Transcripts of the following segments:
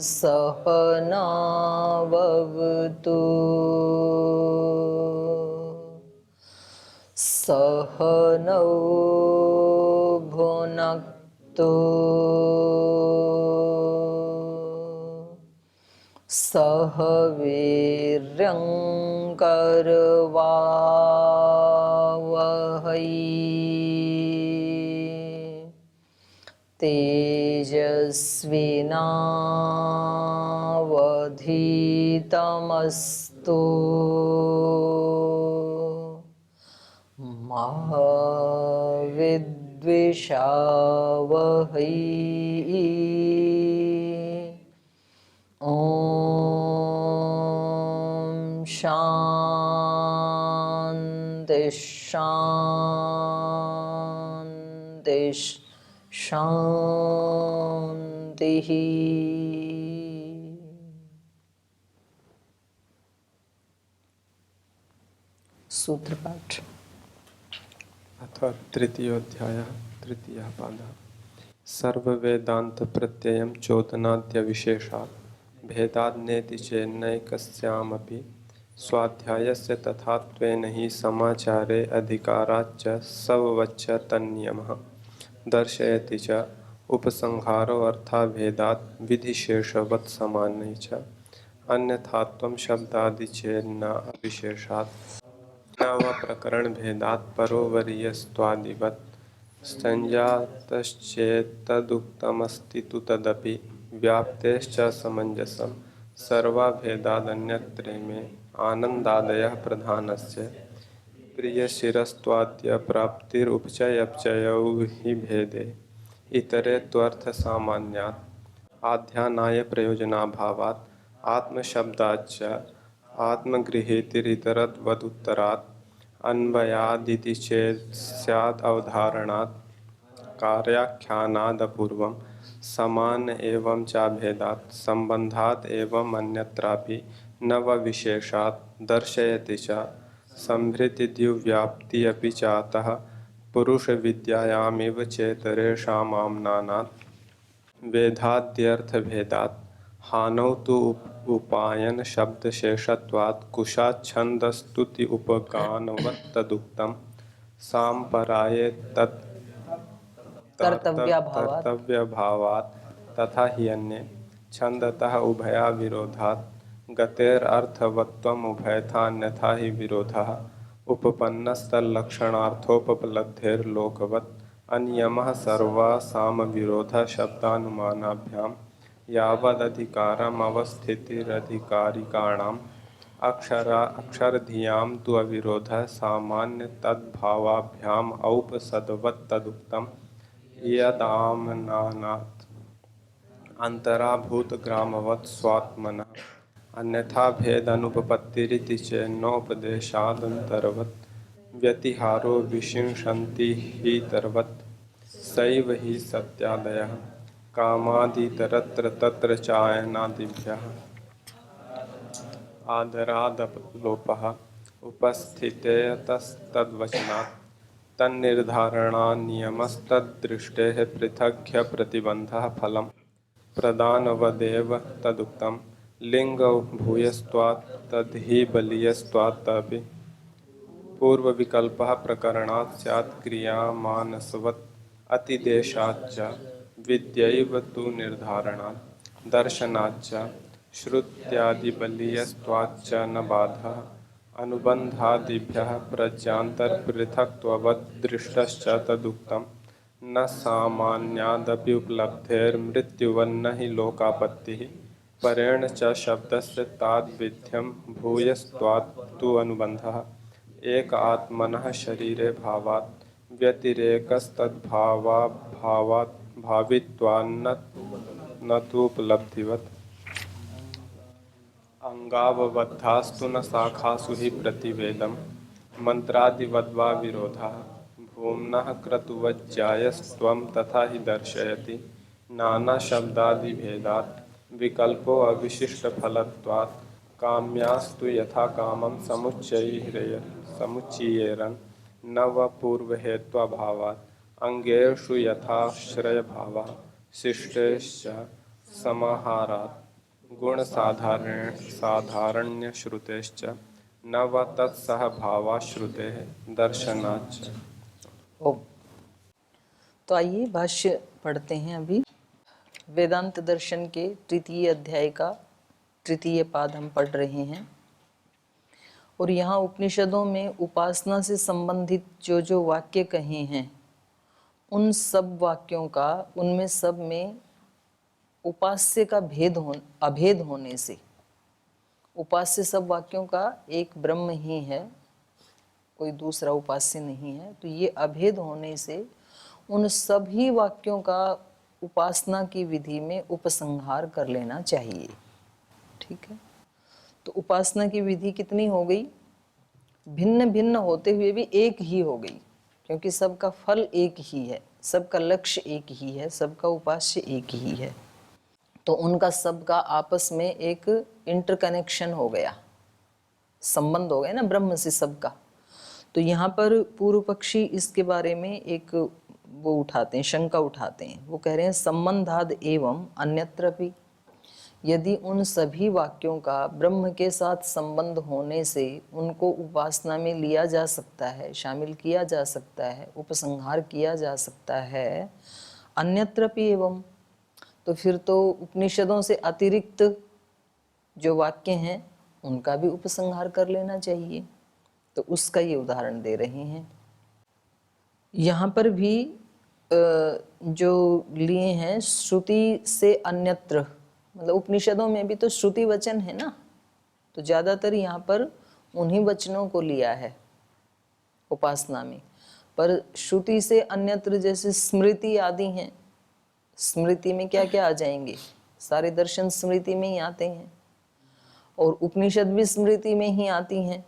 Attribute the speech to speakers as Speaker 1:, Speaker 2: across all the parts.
Speaker 1: सहनाववतु सहनौ भुनक्तु सह वीर्यं करवावहै तेजस्विनावधीतमस्तु मा विद्विषावहै। ॐ शान्ति शान्ति शान्तिः। सूत्रपाठ।
Speaker 2: अथ तृतीयोऽध्यायः तृतीयः पादः। सर्ववेदान्त प्रत्ययं चोदनाद्य विशेषात् भेदाद्नेति चेन्नैकस्यामपि स्वाध्यायस्य तथात्वेन हि समाचारे अधिकाराच्च सववच्च तन्नियमः दर्शयति च उपसंहारो अर्थाभेदात् विधिशेषवत् सामान्ये च अन्यथात्वं शब्दादि चेन्न अविशेषात् न वा प्रकरण भेदात् परोवरीयस्त्वादिवत् संजातश्चेत्तदुक्तमस्ति तु तदपि व्याप्तेश्च समञ्जसं सर्वाभेदादन्यत्रे मे आनन्दादयः प्रधानस्य प्रियशिरस्त्वाद्य प्राप्तिरुपचयपचयौ हि भेदे इतरे त्वर्थसामान्यात् आध्यानाय प्रयोजनाभावात् आत्मशब्दाच्च आत्मगृहीतिरितरत्वदुत्तरात् अन्वयादिति चेत् स्यात् अवधारणात् कार्याख्यानादपूर्वं समान एवं चाभेदात् संबंधात् एवं अन्यत्रापि नवविशेषात् दर्शयति च संभृतिद्युव्याप्ति अपि चातः पुरुषविद्यायामिव चेतरेषामाम्नानात् वेदाद्यर्थभेदात् हानौ तु उपायन शब्दशेषत्वात् कुशाच्छन्दस्तुति उपगानवत् तदुक्तं साम्पराये तत् कर्तव्यभावात् तथा हि अन्ये छन्दतः उभयाविरोधात् गतेरर्थवत्त्वम् उभयथा अन्यथा हि विरोधः उपपन्नस्तल्लक्षणार्थोपलब्धेर्लोकवत् अनियमः सर्वासामविरोधः शब्दानुमानाभ्यां यावदधिकारमवस्थितिरधिकारिकाणाम् अक्षरधियां तु अविरोधः सामान्यतद्भावाभ्याम् औपसदवत् तदुक्तं यदामनानात् अन्तराभूतग्रामवत् स्वात्मनः अन्यथा भेदनुपपत्तिरिति चेन्नोपदेशादन्तरवत् व्यतिहारो विशिंशन्ति हि तरवत् सैव हि सत्यादयः कामादितरत्र तत्र चायनादिभ्यः आदरादलोपः उपस्थितेतस्तद्वचनात् तन्निर्धारणान्नियमस्तद्दृष्टेः पृथग्ह्यप्रतिबन्धः फलं प्रदानवदेव तदुक्तं लिङ्गौ भूयस्त्वात् तद्धि बलीयस्त्वात्तपि पूर्वविकल्पः प्रकरणात् स्यात् क्रियामानसवत् अतिदेशाच्च विद्यैव तु निर्धारणात् दर्शनाच्च श्रुत्यादिबलीयस्त्वाच्च न बाधः अनुबन्धादिभ्यः प्रज्ञान्तरपृथक्त्ववद् दृष्टश्च तदुक्तं न सामान्यादपि उपलब्धेर्मृत्युवन्न हि लोकापत्तिः परेण च शब्दस्य ताद्विध्यं भूयस्त्वात् तु अनुबन्धः एक आत्मनः शरीरे भावात् व्यतिरेकस्तद्भावाभावात् भावित्वान्न न तु उपलब्धिवत् अंगावबद्धास्तु न शाखासु हि प्रतिवेदं मंत्रादिवद्वा विरोधः भूम्नः क्रतुवज्जायस्त्वं तथा हि दर्शयति नानाशब्दादिभेदात् विकल्पो अविशिष्टफलत्वात् काम्यास्तु यथा कामं समुच्चयेरन् न व पूर्वहेत्वाभावात् अंगेषु यथाश्रयभावः शिष्टेश्च समाहारात् गुण साधारण्य श्रुतेश्च न व तत्सह भावा श्रुते दर्शनाच्च।
Speaker 1: ओम। तो आइए भाष्य पढ़ते हैं। अभी वेदांत दर्शन के तृतीय अध्याय का तृतीय पाद हम पढ़ रहे हैं और यहाँ उपनिषदों में उपासना से संबंधित जो जो वाक्य कहे हैं उन सब वाक्यों का, उनमें सब में उपास्य का अभेद होने से, उपास्य सब वाक्यों का एक ब्रह्म ही है, कोई दूसरा उपास्य नहीं है। तो ये अभेद होने से उन सभी वाक्यों का उपासना की विधि में उपसंहार कर लेना चाहिए। ठीक है। तो उपासना की विधि कितनी हो गई? भिन्न भिन्न होते हुए भी एक ही हो गई, क्योंकि सबका फल एक ही है, सबका लक्ष्य एक ही है, सबका उपास्य एक ही है। तो उनका सबका आपस में एक इंटरकनेक्शन हो गया, संबंध हो गया ना ब्रह्म से सबका। तो यहाँ पर पूर्व पक्षी इसके बारे में एक वो उठाते हैं, शंका उठाते हैं। वो कह रहे हैं संबंधाद एवं अन्यत्र भी, यदि उन सभी वाक्यों का ब्रह्म के साथ संबंध होने से उनको उपासना में लिया जा सकता है, शामिल किया जा सकता है, उपसंहार किया जा सकता है, अन्यत्र भी एवं, तो फिर तो उपनिषदों से अतिरिक्त जो वाक्य हैं उनका भी उपसंहार कर लेना चाहिए। तो उसका ये उदाहरण दे रहे हैं। यहाँ पर भी जो लिए हैं श्रुति से अन्यत्र, मतलब उपनिषदों में भी तो श्रुति वचन है ना, तो ज़्यादातर यहाँ पर उन्हीं वचनों को लिया है उपासना में। पर श्रुति से अन्यत्र जैसे स्मृति आदि हैं, स्मृति में क्या क्या आ जाएंगे? सारे दर्शन स्मृति में ही आते हैं और उपनिषद भी स्मृति में ही आती हैं।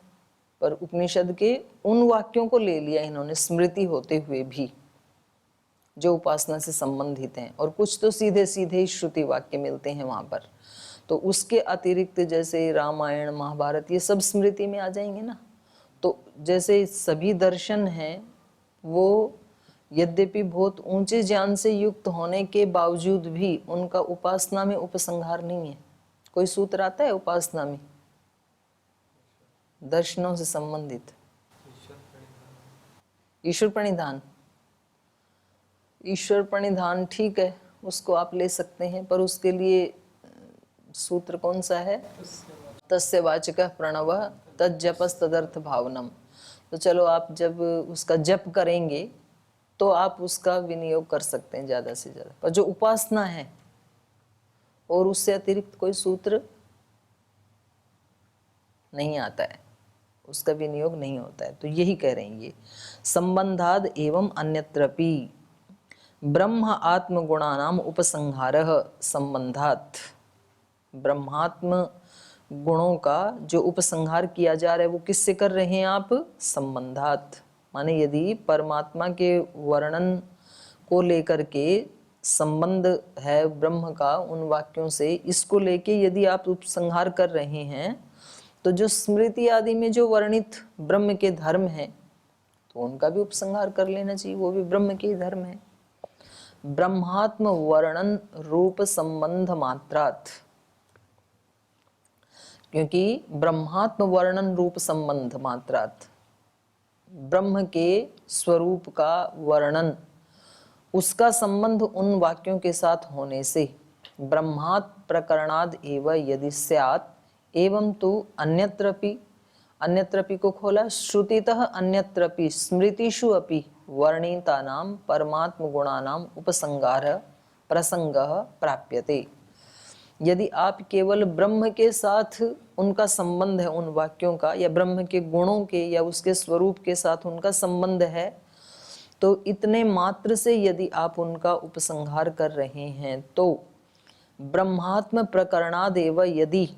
Speaker 1: पर उपनिषद के उन वाक्यों को ले लिया इन्होंने स्मृति होते हुए भी, जो उपासना से संबंधित हैं, और कुछ तो सीधे सीधे ही श्रुति वाक्य मिलते हैं वहाँ पर। तो उसके अतिरिक्त जैसे रामायण महाभारत ये सब स्मृति में आ जाएंगे ना। तो जैसे सभी दर्शन हैं वो यद्यपि बहुत ऊंचे ज्ञान से युक्त होने के बावजूद भी उनका उपासना में उपसंहार नहीं है। कोई सूत्र आता है उपासना में दर्शनों से संबंधित? ईश्वर प्रणिधान, ईश्वर प्रणिधान ठीक है, उसको आप ले सकते हैं, पर उसके लिए सूत्र कौन सा है? तस्य वाचकः प्रणवः तज्जपस् तदर्थ भावनम। तो चलो आप जब उसका जप करेंगे तो आप उसका विनियोग कर सकते हैं ज़्यादा से ज़्यादा। पर जो उपासना है और उससे अतिरिक्त कोई सूत्र नहीं आता है, उसका विनियोग नहीं होता है। तो यही कह रहे हैं ये संबंधाद एवं अन्यत्रपि ब्रह्म आत्म गुणानाम उपसंहारः संबंधात। ब्रह्मात्म गुणों का जो उपसंहार किया जा रहा है वो किससे कर रहे हैं आप? संबंधात। माने यदि परमात्मा के वर्णन को लेकर के संबंध है ब्रह्म का उन वाक्यों से, इसको लेके यदि आप उपसंहार कर रहे हैं तो जो स्मृति आदि में जो वर्णित ब्रह्म के धर्म हैं तो उनका भी उपसंहार कर लेना चाहिए, वो भी ब्रह्म के ही धर्म है। ब्रह्मात्म वर्णन रूप संबंध मात्रात, क्योंकि ब्रह्मात्म वर्णन रूप संबंध मात्रात, ब्रह्म के स्वरूप का वर्णन, उसका संबंध उन वाक्यों के साथ होने से ब्रह्मात् प्रकरणाद एव यदि स्यात् एवं तु अन्यत्रपि, अन्यत्रपि को खोला, श्रुतितः अन्यत्रपि स्मृतिषु अपि वर्णितानां परमात्म गुणानां उपसंहार प्रसंगः प्राप्यते। यदि आप केवल ब्रह्म के साथ उनका संबंध है उन वाक्यों का, या ब्रह्म के गुणों के या उसके स्वरूप के साथ उनका संबंध है, तो इतने मात्र से यदि आप उनका उपसंहार कर रहे हैं तो ब्रह्मात्म प्रकरणादेव यदि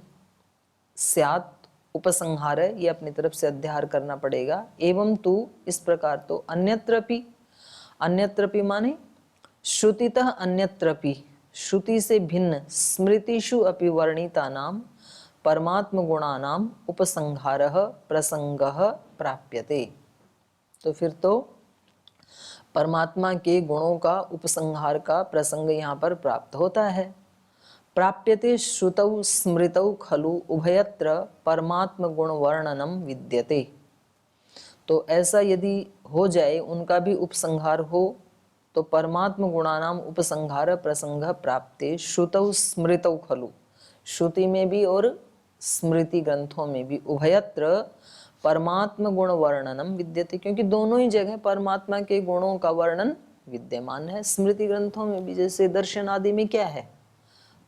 Speaker 1: स्यात् उपसंहार, ये अपनी तरफ से अध्यार करना पड़ेगा। एवं तु इस प्रकार तो अन्यत्रपि, अन्यत्रपि माने श्रुतितः अन्यत्रपि, श्रुति से भिन्न स्मृतिषु अपि वर्णितानां परमात्म गुणानां उपसंहारः प्रसंगः प्राप्यते। तो फिर तो परमात्मा के गुणों का उपसंहार का प्रसंग यहाँ पर प्राप्त होता है। प्राप्यते श्रुतौ स्मृतौ खलु उभयत्र परमात्म गुण वर्णनम विद्यते। तो ऐसा यदि हो जाए, उनका भी उपसंहार हो, तो परमात्म गुणानाम उपसंहार प्रसंग प्राप्ते श्रुतौ स्मृतौ खलु, श्रुति में भी और स्मृति ग्रंथों में भी उभयत्र परमात्म गुण वर्णनम विद्यते, क्योंकि दोनों ही जगह परमात्मा के गुणों का वर्णन विद्यमान है। स्मृति ग्रंथों में भी, जैसे दर्शन आदि में क्या है,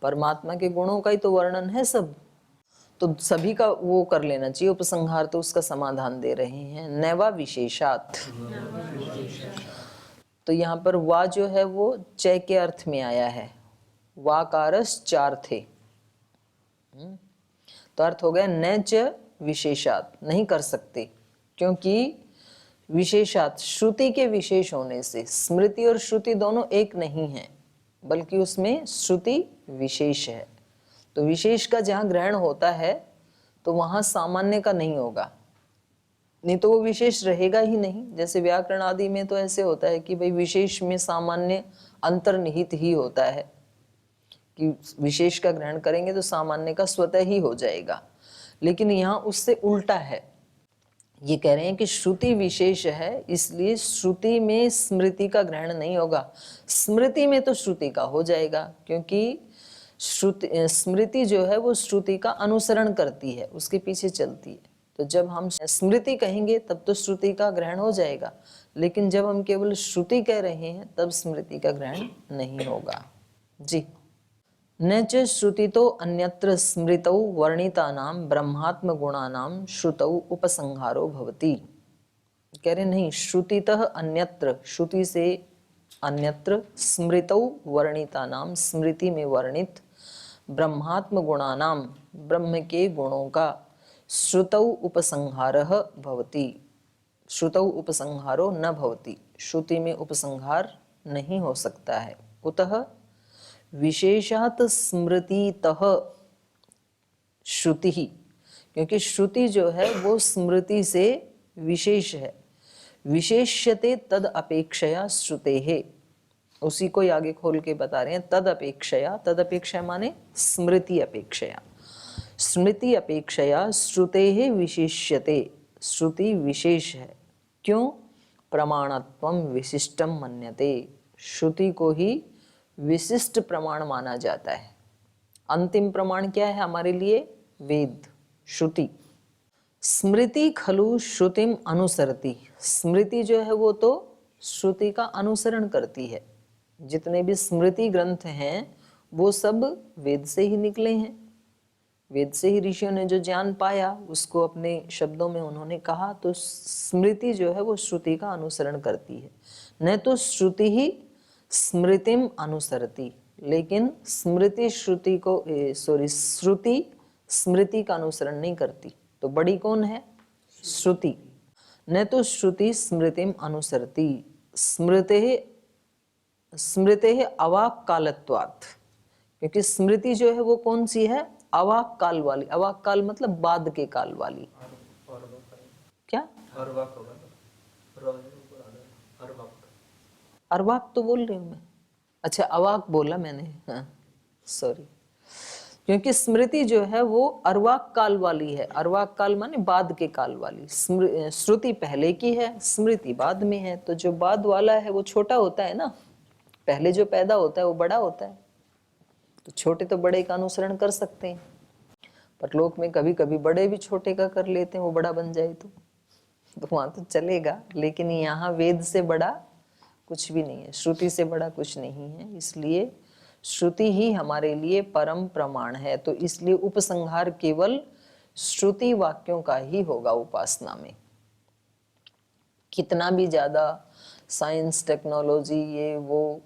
Speaker 1: परमात्मा के गुणों का ही तो वर्णन है सब, तो सभी का वो कर लेना चाहिए उपसंहार। तो उसका समाधान दे रहे हैं, नैवा विशेषात। तो यहाँ पर वा जो है वो चय के अर्थ में आया है, वाकारस चार थे, तो अर्थ हो गया न च विशेषात, नहीं कर सकते, क्योंकि विशेषात श्रुति के विशेष होने से, स्मृति और श्रुति दोनों एक नहीं है, बल्कि उसमें श्रुति विशेष है। तो विशेष का जहाँ ग्रहण होता है तो वहाँ सामान्य का नहीं होगा, नहीं तो वो विशेष रहेगा ही नहीं। जैसे व्याकरण आदि में तो ऐसे होता है कि भाई विशेष में सामान्य अंतर्निहित ही होता है, कि विशेष का ग्रहण करेंगे तो सामान्य का स्वतः ही हो जाएगा, लेकिन यहाँ उससे उल्टा है। ये कह रहे हैं कि श्रुति विशेष है, इसलिए श्रुति में स्मृति का ग्रहण नहीं होगा, स्मृति में तो श्रुति का हो जाएगा, क्योंकि श्रुति स्मृति जो है वो श्रुति का अनुसरण करती है, उसके पीछे चलती है। तो जब हम स्मृति कहेंगे तब तो श्रुति का ग्रहण हो जाएगा, लेकिन जब हम केवल श्रुति कह रहे हैं तब स्मृति का ग्रहण नहीं होगा जी। न च श्रुतितो अन्यत्र स्मृतौ वर्णितानां ब्रह्मात्म गुणानां श्रुतौ उपसंहारो भवति। कह रहे नहीं, श्रुतितः अन्यत्र, श्रुति से अन्यत्र, स्मृतौ वर्णितानां, स्मृति में वर्णित, ब्रह्मात्म गुणानां, ब्रह्म के गुणों का, श्रुतौ उपसंहारः भवति, श्रुतौ उपसंहारो न भवति, श्रुति में उपसंहार नहीं हो सकता है। कुतः विशेषात स्मृतितः श्रुति ही, क्योंकि श्रुति जो है वो स्मृति से विशेष है। विशेष्यते तद अपेक्षया श्रुतेः, उसी को आगे खोल के बता रहे हैं, तद अपेक्षया, तद अपेक्षा माने स्मृति अपेक्षया, स्मृति अपेक्षया श्रुतेः विशेष्यते, श्रुति विशेष है। क्यों? प्रमाणत्वं विशिष्टम मन्यते, श्रुति को ही विशिष्ट प्रमाण माना जाता है। अंतिम प्रमाण क्या है हमारे लिए? वेद, श्रुति। स्मृति खलु श्रुतिम अनुसरति, स्मृति जो है वो तो श्रुति का अनुसरण करती है। जितने भी स्मृति ग्रंथ हैं वो सब वेद से ही निकले हैं, वेद से ही ऋषियों ने जो ज्ञान पाया उसको अपने शब्दों में उन्होंने कहा। तो स्मृति जो है वो श्रुति का अनुसरण करती है, न तो श्रुति ही स्मृतिम अनुसरति, लेकिन स्मृति श्रुति को श्रुति स्मृति का अनुसरण नहीं करती। तो बड़ी कौन है? श्रुति। न तो श्रुति स्मृतिम अनुसरति, स्मृते अवाक कालत्वात्, क्योंकि स्मृति जो है वो कौन सी है? अवाक काल वाली। अवाक काल मतलब बाद के काल वाली। क्या? अर्वाक तो बोल रही हूँ मैं, अच्छा अवाक बोला मैंने, हाँ सॉरी। क्योंकि स्मृति जो है वो अर्वाक काल वाली है। अर्वाक काल माने बाद के काल वाली। श्रुति पहले की है, स्मृति बाद में है। तो जो बाद वाला है वो छोटा होता है ना, पहले जो पैदा होता है वो बड़ा होता है। तो छोटे तो बड़े का अनुसरण कर सकते हैं, पर लोक में कभी कभी बड़े भी छोटे का कर लेते हैं, वो बड़ा बन जाए तो वहां तो चलेगा। लेकिन यहाँ वेद से बड़ा कुछ भी नहीं है, श्रुति से बड़ा कुछ नहीं है। इसलिए श्रुति ही हमारे लिए परम प्रमाण है। तो इसलिए उपसंहार केवल श्रुति वाक्यों का ही होगा उपासना में। कितना भी ज्यादा साइंस टेक्नोलॉजी ये वो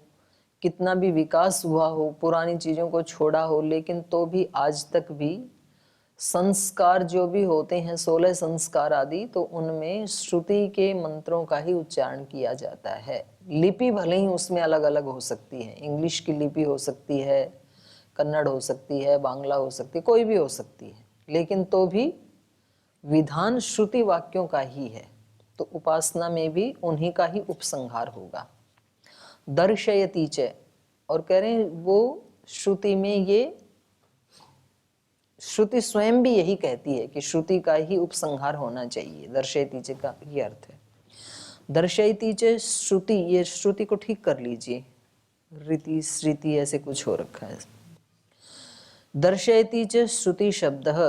Speaker 1: कितना भी विकास हुआ हो, पुरानी चीजों को छोड़ा हो, लेकिन तो भी आज तक भी संस्कार जो भी होते हैं 16 संस्कार आदि, तो उनमें श्रुति के मंत्रों का ही उच्चारण किया जाता है। लिपि भले ही उसमें अलग अलग हो सकती है, इंग्लिश की लिपि हो सकती है, कन्नड़ हो सकती है, बांग्ला हो सकती है, कोई भी हो सकती है, लेकिन तो भी विधान श्रुति वाक्यों का ही है। तो उपासना में भी उन्हीं का ही उपसंहार होगा। दर्शयति च, और कह रहे हैं वो श्रुति में ये श्रुति स्वयं भी यही कहती है कि श्रुति का ही उपसंहार होना चाहिए। दर्शयति च का ये अर्थ है। दर्शयति च श्रुति, ये श्रुति को ठीक कर लीजिए, रीति श्रुति ऐसे कुछ हो रखा है। दर्शयति च श्रुति शब्दः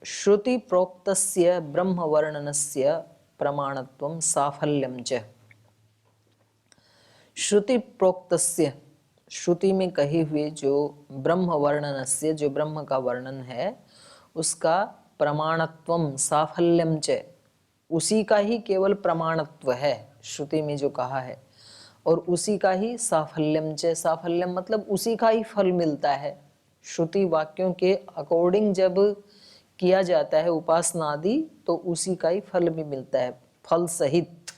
Speaker 1: श्रुति प्रोक्तस्य ब्रह्म वर्णनस्य प्रमाणत्वं साफल्यं च। श्रुति प्रोक्तस्य, श्रुति में कहे हुए जो ब्रह्म वर्णनस्य, जो ब्रह्म का वर्णन है, उसका प्रमाणत्वम साफल्यम च, उसी का ही केवल प्रमाणत्व है श्रुति में जो कहा है, और उसी का ही साफल्यम च, साफल्यम मतलब उसी का ही फल मिलता है। श्रुति वाक्यों के अकॉर्डिंग जब किया जाता है उपासना आदि, तो उसी का ही फल भी मिलता है, फल सहित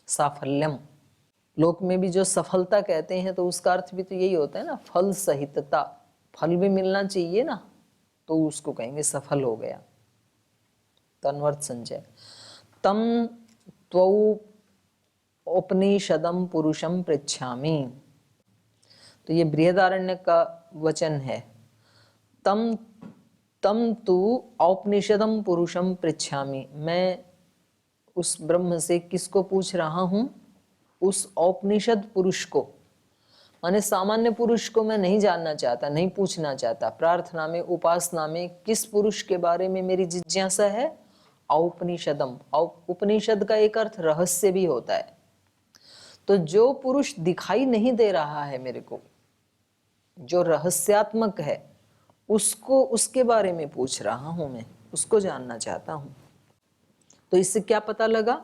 Speaker 1: साफल्यम। लोक में भी जो सफलता कहते हैं तो उसका अर्थ भी तो यही होता है ना, फल सहितता, फल भी मिलना चाहिए ना, तो उसको कहेंगे सफल हो गया। तन्वर्त संजय तम त्वौ उपनिषदम पुरुषम पृच्छामि, तो ये बृहदारण्यक का वचन है। तम तु औपनिषदम पुरुषम पृच्छामि, मैं उस ब्रह्म से किसको पूछ रहा हूं? उस औपनिषद पुरुष को, माने सामान्य पुरुष को मैं नहीं जानना चाहता, नहीं पूछना चाहता। प्रार्थना में, उपासना में किस पुरुष के बारे में मेरी जिज्ञासा है? औपनिषदम। उपनिषद का एक अर्थ रहस्य भी होता है। तो जो पुरुष दिखाई नहीं दे रहा है मेरे को, जो रहस्यात्मक है, उसको, उसके बारे में पूछ रहा हूं मैं, उसको जानना चाहता हूं। तो इससे क्या पता लगा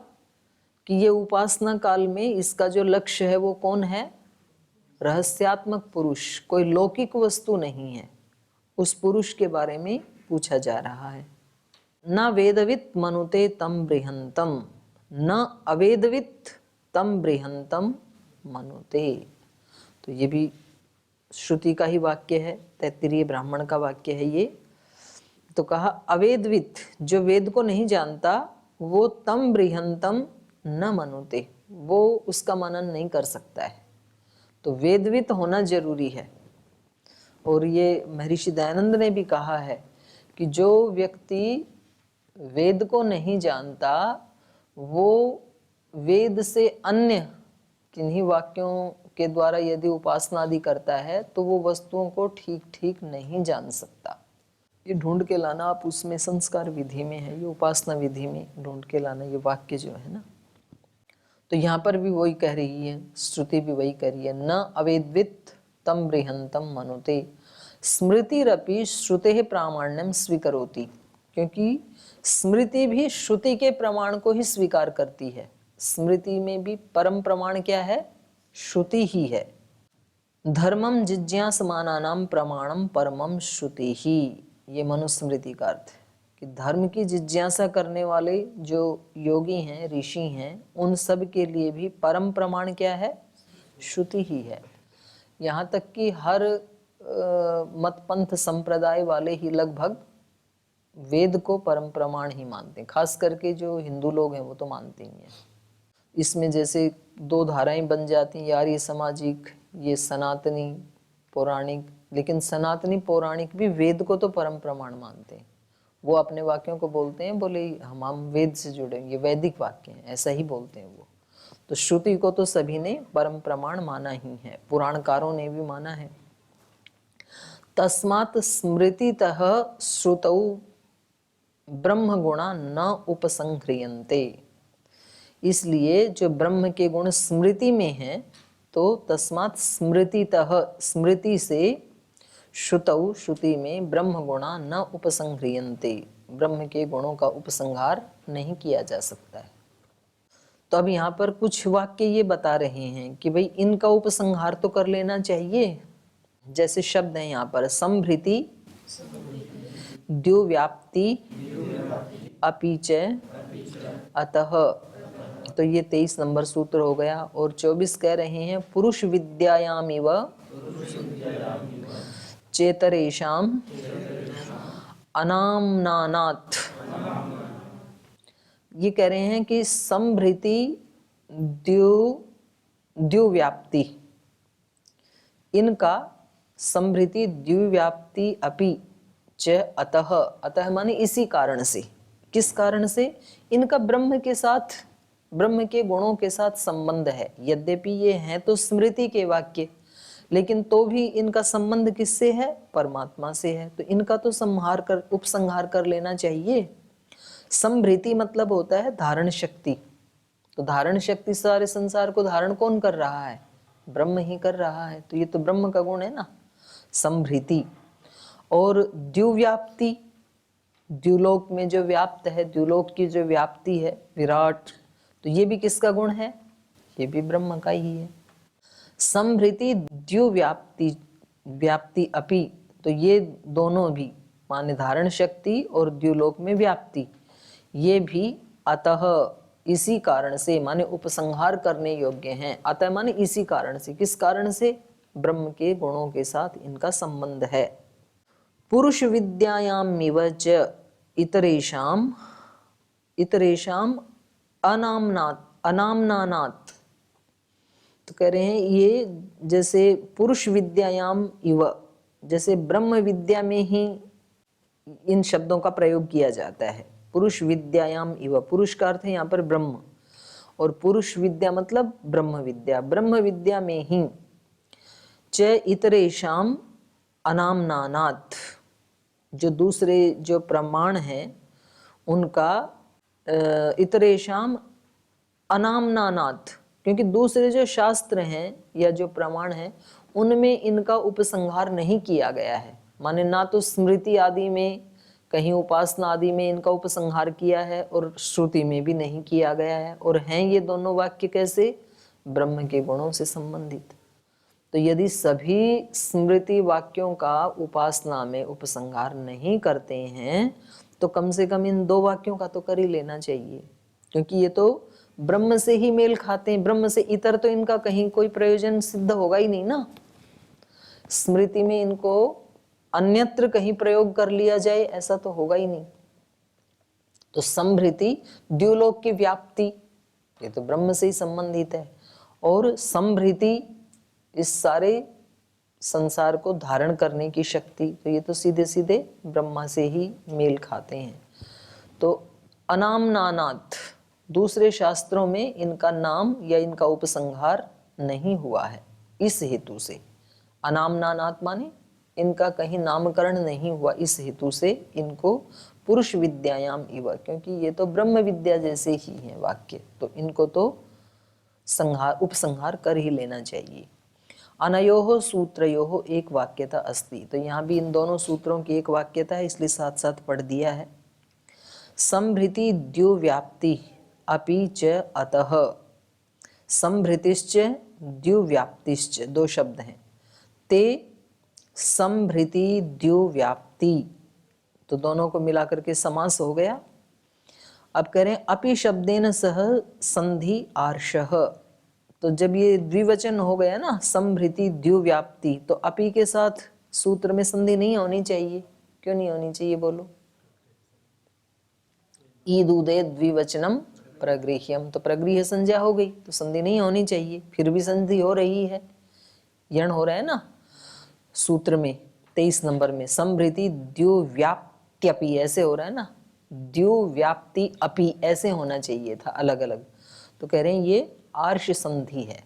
Speaker 1: कि ये उपासना काल में इसका जो लक्ष्य है वो कौन है? रहस्यात्मक पुरुष, कोई लौकिक वस्तु नहीं है। उस पुरुष के बारे में पूछा जा रहा है। न वेदवित मनुते तम बृहंतम, न अवेदवित तम बृहंतम मनुते। तो ये भी श्रुति का ही वाक्य है, तैत्तिरीय ब्राह्मण का वाक्य है ये। तो कहा अवेदवित, जो वेद को नहीं जानता, वो तम बृहंतम न मनुते, वो उसका मनन नहीं कर सकता है। तो वेदवित होना जरूरी है। और ये महर्षि दयानंद ने भी कहा है कि जो व्यक्ति वेद को नहीं जानता, वो वेद से अन्य किन्हीं वाक्यों के द्वारा यदि उपासना आदि करता है तो वो वस्तुओं को ठीक ठीक नहीं जान सकता। ये ढूंढ के लाना आप उसमें संस्कार विधि में है, ये उपासना विधि में ढूंढ के लाना, ये वाक्य जो है ना। तो यहाँ पर भी वही कह रही है, श्रुति भी वही कह रही है, न अवेद्वित तम बृहंतम मनुते स्मृतिरपि श्रुते प्रामाण्यम स्वीकरोति। क्योंकि स्मृति भी श्रुति के प्रमाण को ही स्वीकार करती है। स्मृति में भी परम प्रमाण क्या है? श्रुति ही है। धर्मम जिज्ञासमानानाम प्रमाणम परमम श्रुति ही, ये मनुस्मृति का अर्थ है कि धर्म की जिज्ञासा करने वाले जो योगी हैं, ऋषि हैं, उन सब के लिए भी परम प्रमाण क्या है? श्रुति ही है। यहाँ तक कि हर मत पंथ संप्रदाय वाले ही लगभग वेद को परम प्रमाण ही मानते हैं। खास करके जो हिंदू लोग हैं वो तो मानते ही हैं। इसमें जैसे दो धाराएं बन जाती हैं, यार ये सामाजिक, ये सनातनी पौराणिक। लेकिन सनातनी पौराणिक भी वेद को तो परम प्रमाण मानते हैं। वो अपने वाक्यों को बोलते हैं, बोले हम वेद से जुड़े, ये वैदिक वाक्य हैं, ऐसा ही बोलते हैं वो। तो श्रुति को तो सभी ने परम प्रमाण माना ही है, पुराणकारों ने भी माना है। तस्मात् स्मृतितः श्रुतौ ब्रह्म गुणा न उपसंह्रियन्ते, इसलिए जो ब्रह्म के गुण स्मृति में हैं, तो तस्मात् स्मृतितः, स्मृति से, श्रुतौ, श्रुति में, ब्रह्म गुणा न उपसंह्रियन्ते, ब्रह्म के गुणों का उपसंहार नहीं किया जा सकता है। तो अब यहाँ पर कुछ वाक्य ये बता रहे हैं कि भाई इनका उपसंहार तो कर लेना चाहिए। जैसे शब्द है यहाँ पर संभृति, द्युव्याप्ति, अपीच, अतः, तो ये 23 नंबर सूत्र हो गया। और 24 कह रहे हैं पुरुष विद्यायामिव चेतरेषाम अनाम्नानात्, ये कह रहे हैं कि संभृति, द्युव्याप्ति, इनका संभृति, द्युव्याप्ति, अपि च अतः, अतः माने इसी कारण से। किस कारण से? इनका ब्रह्म के साथ, ब्रह्म के गुणों के साथ संबंध है। यद्यपि ये हैं तो स्मृति के वाक्य, लेकिन तो भी इनका संबंध किससे है? परमात्मा से है। तो इनका तो संहार कर, उपसंहार कर लेना चाहिए। संभृति मतलब होता है धारण शक्ति। तो धारण शक्ति, सारे संसार को धारण कौन कर रहा है? ब्रह्म ही कर रहा है। तो ये तो ब्रह्म का गुण है ना, संभृति। और द्युव्याप्ति, द्युलोक में जो व्याप्त है, द्युलोक की जो व्याप्ति है, विराट, तो ये भी किसका गुण है? ये भी ब्रह्म का ही है। संभृति द्युव्याप्ति, व्याप्ति अपि, तो ये दोनों भी माने धारण शक्ति और द्युलोक में व्याप्ति, ये भी अतः, इसी कारण से माने उपसंहार करने योग्य हैं। अतः माने इसी कारण से। किस कारण से? ब्रह्म के गुणों के साथ इनका संबंध है। पुरुष विद्यायामिव च इतरेषाम, इतरेषाम अनाम्नानात्, तो कह रहे हैं ये जैसे पुरुष विद्यायाम इव, जैसे ब्रह्म विद्या में ही इन शब्दों का प्रयोग किया जाता है। पुरुष विद्यायाम इव, पुरुष का अर्थ है यहाँ पर ब्रह्म, और पुरुष विद्या मतलब ब्रह्म विद्या। ब्रह्म विद्या में ही च इतरेषाम अनाम्नानात्, जो दूसरे जो प्रमाण हैं उनका इतरेषाम अनाम्नानात्, क्योंकि दूसरे जो शास्त्र हैं या जो प्रमाण हैं उनमें इनका उपसंहार नहीं किया गया है। माने ना तो स्मृति आदि में, कहीं उपासना आदि में इनका उपसंहार किया है, और श्रुति में भी नहीं किया गया है। और हैं ये दोनों वाक्य कैसे? ब्रह्म के गुणों से संबंधित। तो यदि सभी स्मृति वाक्यों का उपासना में उपसंहार नहीं करते हैं तो कम से कम इन दो वाक्यों का तो कर ही लेना चाहिए, क्योंकि ये तो ब्रह्म से ही मेल खाते हैं। ब्रह्म से इतर तो इनका कहीं कोई प्रयोजन सिद्ध होगा ही नहीं ना। स्मृति में इनको अन्यत्र कहीं प्रयोग कर लिया जाए ऐसा तो होगा ही नहीं। तो संभृति द्युलोक की व्याप्ति, ये तो ब्रह्म से ही संबंधित है। और संभृति इस सारे संसार को धारण करने की शक्ति, तो ये तो सीधे सीधे ब्रह्मा से ही मेल खाते हैं। तो अनाम्नानात्, दूसरे शास्त्रों में इनका नाम या इनका उपसंहार नहीं हुआ है, इस हेतु से। अनाम्नानात् माने इनका कहीं नामकरण नहीं हुआ, इस हेतु से इनको पुरुष विद्यायाम इव, क्योंकि ये तो ब्रह्म विद्या जैसे ही है वाक्य, तो इनको तो संहार, उपसंहार कर ही लेना चाहिए। अनयोः सूत्रयोः एक वाक्यता अस्ति, तो यहाँ भी इन दोनों सूत्रों की एक वाक्यता है, इसलिए साथ साथ पढ़ दिया है। संभृति द्युव्याप्ति अपि च अतः, संभृतिश्च द्युव्याप्तिश्च, दो शब्द हैं। ते संभृति द्युव्याप्ति, तो दोनों को मिलाकर के समास हो गया। अब कह रहे हैं अपि शब्देन सह संधि आर्षः, तो जब ये द्विवचन हो गया ना, संभृति द्युव्याप्ति, तो अपि के साथ सूत्र में संधि नहीं होनी चाहिए। क्यों नहीं होनी चाहिए बोलो? ईदुदे द्विवचनम प्रगृह्यम, तो प्रगृह्य संज्ञा हो गई तो संधि नहीं होनी चाहिए। फिर भी संधि हो रही है, यण हो रहा है ना सूत्र में 23 नंबर में। संभृति द्युव्याप्त्यपि ऐसे हो रहा है ना, द्युव्याप्ति अपि ऐसे होना चाहिए था अलग अलग। तो कह रहे हैं ये आर्ष संधि है,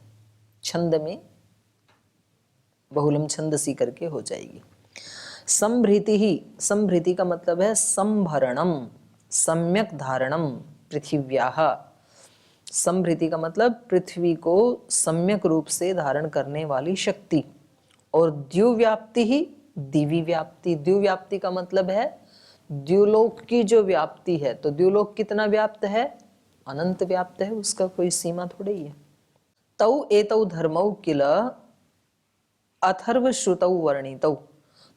Speaker 1: छंद में बहुलम छंदसी करके हो जाएगी। संभृति ही, संभृति का मतलब है संभरणम सम्यक धारणम पृथिव्याः। संभृति का मतलब पृथ्वी को सम्यक रूप से धारण करने वाली शक्ति। और द्युव्याप्ति ही दिव्य व्याप्ति। द्युव्याप्ति का मतलब है द्युलोक की जो व्याप्ति है। तो द्युलोक कितना व्याप्त है? अनंत व्याप्त है, उसका कोई सीमा थोड़ी है। तौ एतौ धर्मौ किल अथर्व श्रुतौ वर्णितौ,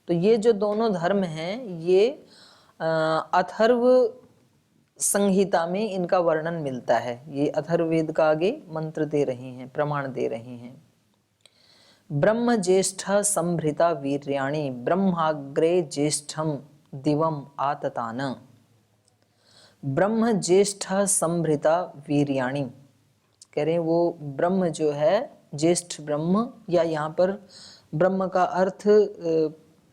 Speaker 1: तो ये जो दोनों धर्म हैं ये अथर्व संहिता में इनका वर्णन मिलता है। ये अथर्ववेद का आगे मंत्र दे रहे हैं, प्रमाण दे रहे हैं। ब्रह्म ज्येष्ठ संभृता वीर्याणि ब्रह्माग्रे ज्येष्ठम दिवम आततान। ब्रह्म ज्येष्ठ संभृता वीर्याणि, कह रहे हैं वो ब्रह्म जो है ज्येष्ठ ब्रह्म, या यहाँ पर ब्रह्म का अर्थ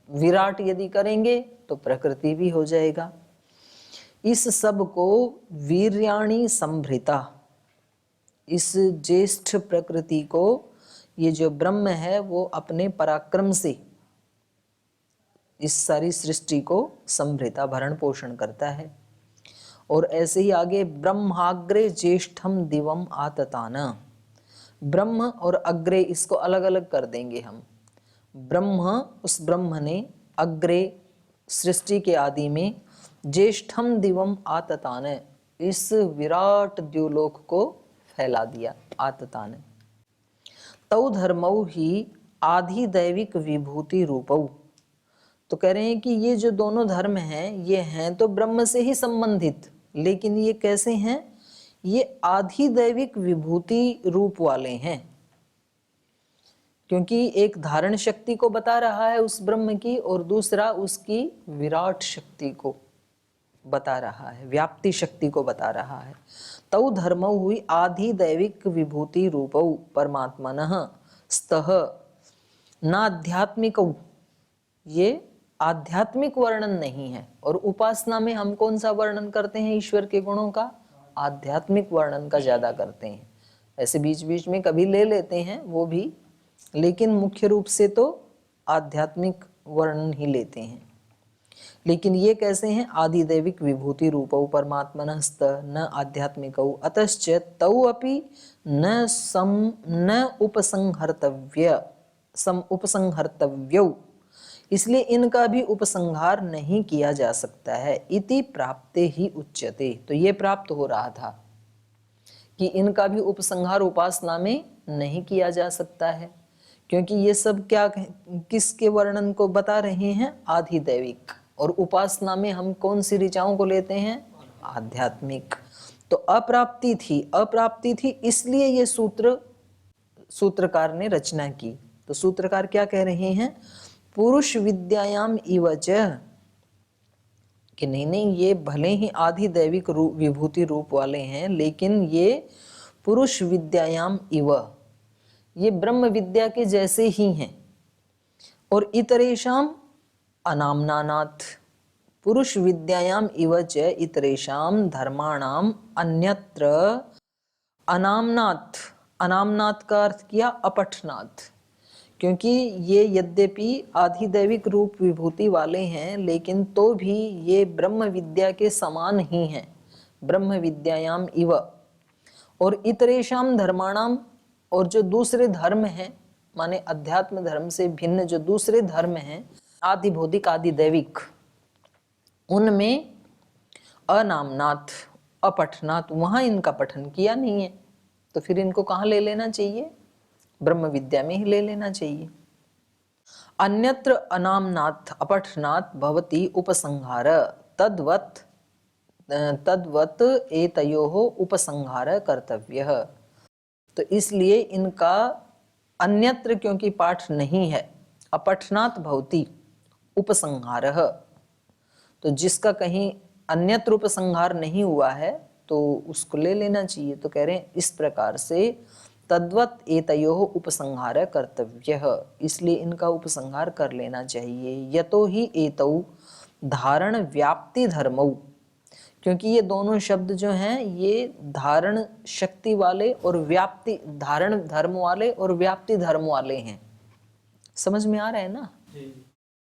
Speaker 1: विराट यदि करेंगे तो प्रकृति भी हो जाएगा। इस सब को वीर्याणी संभृता, इस ज्येष्ठ प्रकृति को ये जो ब्रह्म है वो अपने पराक्रम से इस सारी सृष्टि को संभृता, भरण पोषण करता है। और ऐसे ही आगे ब्रह्माग्रे ज्येष्ठम दिवम आततान, ब्रह्म और अग्रे इसको अलग अलग कर देंगे हम। ब्रह्म, उस ब्रह्म ने अग्रे सृष्टि के आदि में ज्येष्ठम दिवम आततान, इस विराट द्युलोक को फैला दिया। आततान तौ धर्मौ ही आधि दैविक विभूति रूपौ, तो कह रहे हैं कि ये जो दोनों धर्म हैं ये हैं तो ब्रह्म से ही संबंधित, लेकिन ये कैसे हैं? ये आधि दैविक विभूति रूप वाले हैं, क्योंकि एक धारण शक्ति को बता रहा है उस ब्रह्म की, और दूसरा उसकी विराट शक्ति को बता रहा है, व्याप्ति शक्ति को बता रहा है। तौ धर्मौ हुई आधि दैविक विभूति रूपौ परमात्मनः स्तः नाध्यात्मिकौ, ये आध्यात्मिक वर्णन नहीं है। और उपासना में हम कौन सा वर्णन करते हैं ईश्वर के गुणों का? आध्यात्मिक वर्णन का ज्यादा करते हैं। ऐसे बीच बीच में कभी ले लेते हैं वो भी, लेकिन मुख्य रूप से तो आध्यात्मिक वर्णन ही लेते हैं। लेकिन ये कैसे हैं? आदिदैविक विभूति रूपौ परमात्मनस्त न आध्यात्मिकौ अतश्च तौ अपि न उपसंहर्तव्यौ, इसलिए इनका भी उपसंहार नहीं किया जा सकता है। इति प्राप्ते ही उच्यते, तो ये प्राप्त हो रहा था कि इनका भी उपसंहार उपासना में नहीं किया जा सकता है, क्योंकि ये सब क्या, किसके वर्णन को बता रहे हैं? आधिदैविक। और उपासना में हम कौन सी ऋचाओं को लेते हैं? आध्यात्मिक। तो अप्राप्ति थी, इसलिए ये सूत्रकार ने रचना की। तो सूत्रकार क्या कह रहे हैं? पुरुष विद्यायाम इवच, कि नहीं ये भले ही आधि दैविक विभूति रूप वाले हैं, लेकिन ये पुरुष विद्यायाम इव, ये ब्रह्म विद्या के जैसे ही हैं। और इतरेषाम अनाम्नानात्, पुरुष विद्यायाम इव च इतरेषाम धर्माणाम अन्यत्र अनाम्नात्, अनाम्नात् का अर्थ किया अपठनात्, क्योंकि ये यद्यपि आधिदैविक रूप विभूति वाले हैं, लेकिन तो भी ये ब्रह्म विद्या के समान ही हैं, ब्रह्म विद्यायाम इव। और इतरेषाम धर्माणाम, और जो दूसरे धर्म हैं, माने अध्यात्म धर्म से भिन्न जो दूसरे धर्म हैं, आदि भौतिक आदि दैविक, उनमें अनामनाथ अपठनाथ, वहां इनका पठन किया नहीं है, तो फिर इनको कहाँ ले लेना चाहिए? ब्रह्म विद्या में ही ले लेना चाहिए। अन्यत्र अनामनाथ अपठनात् भवति उपसंहार, तद्वत् एतयोः उपसंहार कर्तव्यः। तो इसलिए इनका अन्यत्र क्योंकि पाठ नहीं है, अपठनात् भवति उपसंहारः, तो जिसका कहीं अन्यत्र उपसंहार नहीं हुआ है तो उसको ले लेना चाहिए। तो कह रहे हैं इस प्रकार से तद्वत् एतयोः उपसंहार कर्तव्यः, इसलिए इनका उपसंहार कर लेना चाहिए। यतो ही एतौ धारण व्याप्ति धर्मौ, क्योंकि ये दोनों शब्द जो हैं ये धारण शक्ति वाले और व्याप्ति, धारण धर्म वाले और व्याप्ति धर्म वाले हैं। समझ में आ रहा है ना?